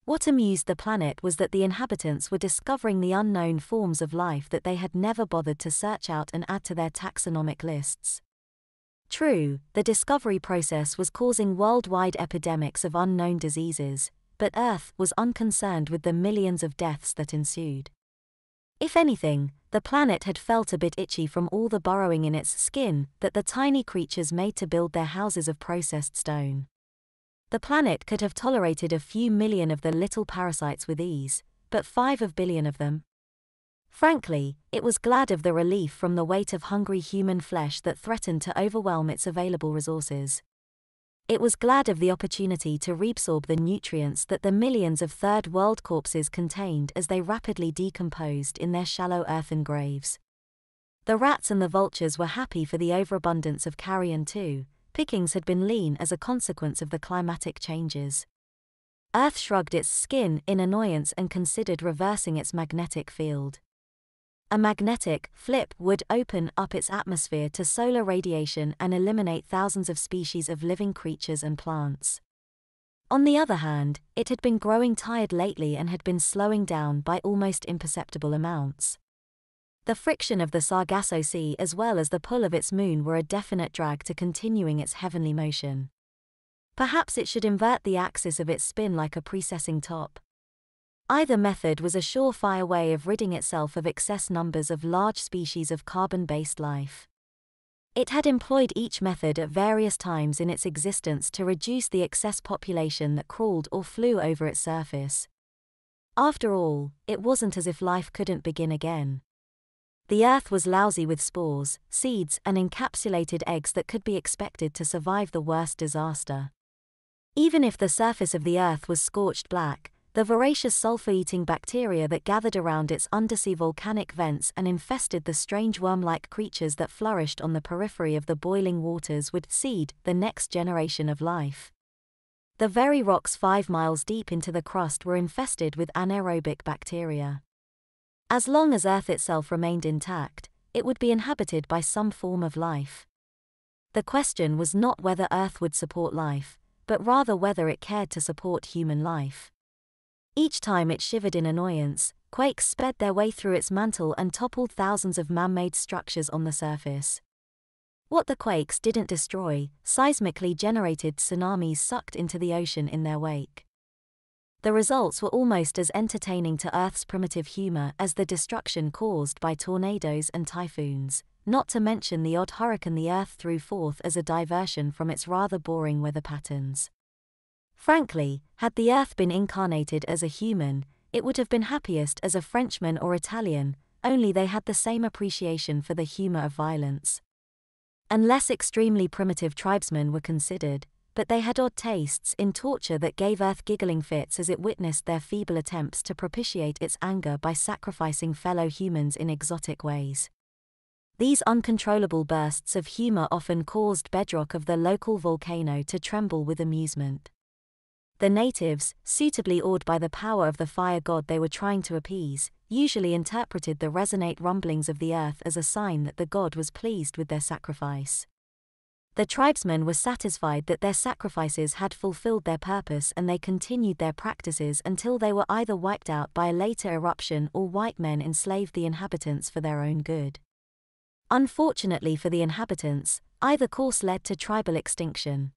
What amused the planet was that the inhabitants were discovering the unknown forms of life that they had never bothered to search out and add to their taxonomic lists. True, the discovery process was causing worldwide epidemics of unknown diseases, but Earth was unconcerned with the millions of deaths that ensued. If anything, the planet had felt a bit itchy from all the burrowing in its skin that the tiny creatures made to build their houses of processed stone. The planet could have tolerated a few million of the little parasites with ease, but 5 billion of them. Frankly, it was glad of the relief from the weight of hungry human flesh that threatened to overwhelm its available resources. It was glad of the opportunity to reabsorb the nutrients that the millions of third world corpses contained as they rapidly decomposed in their shallow earthen graves. The rats and the vultures were happy for the overabundance of carrion too. Pickings had been lean as a consequence of the climatic changes. Earth shrugged its skin in annoyance and considered reversing its magnetic field. A magnetic flip would open up its atmosphere to solar radiation and eliminate thousands of species of living creatures and plants. On the other hand, it had been growing tired lately and had been slowing down by almost imperceptible amounts. The friction of the Sargasso Sea as well as the pull of its moon were a definite drag to continuing its heavenly motion. Perhaps it should invert the axis of its spin like a precessing top. Either method was a surefire way of ridding itself of excess numbers of large species of carbon-based life. It had employed each method at various times in its existence to reduce the excess population that crawled or flew over its surface. After all, it wasn't as if life couldn't begin again. The Earth was lousy with spores, seeds, and encapsulated eggs that could be expected to survive the worst disaster. Even if the surface of the Earth was scorched black, the voracious sulfur-eating bacteria that gathered around its undersea volcanic vents and infested the strange worm-like creatures that flourished on the periphery of the boiling waters would seed the next generation of life. The very rocks 5 miles deep into the crust were infested with anaerobic bacteria. As long as Earth itself remained intact, it would be inhabited by some form of life. The question was not whether Earth would support life, but rather whether it cared to support human life. Each time it shivered in annoyance, quakes sped their way through its mantle and toppled thousands of man-made structures on the surface. What the quakes didn't destroy, seismically generated tsunamis sucked into the ocean in their wake. The results were almost as entertaining to Earth's primitive humor as the destruction caused by tornadoes and typhoons, not to mention the odd hurricane the Earth threw forth as a diversion from its rather boring weather patterns. Frankly, had the Earth been incarnated as a human, it would have been happiest as a Frenchman or Italian, only they had the same appreciation for the humor of violence. Unless extremely primitive tribesmen were considered, but they had odd tastes in torture that gave Earth giggling fits as it witnessed their feeble attempts to propitiate its anger by sacrificing fellow humans in exotic ways. These uncontrollable bursts of humor often caused bedrock of the local volcano to tremble with amusement. The natives, suitably awed by the power of the fire god they were trying to appease, usually interpreted the resonant rumblings of the earth as a sign that the god was pleased with their sacrifice. The tribesmen were satisfied that their sacrifices had fulfilled their purpose and they continued their practices until they were either wiped out by a later eruption or white men enslaved the inhabitants for their own good. Unfortunately for the inhabitants, either course led to tribal extinction.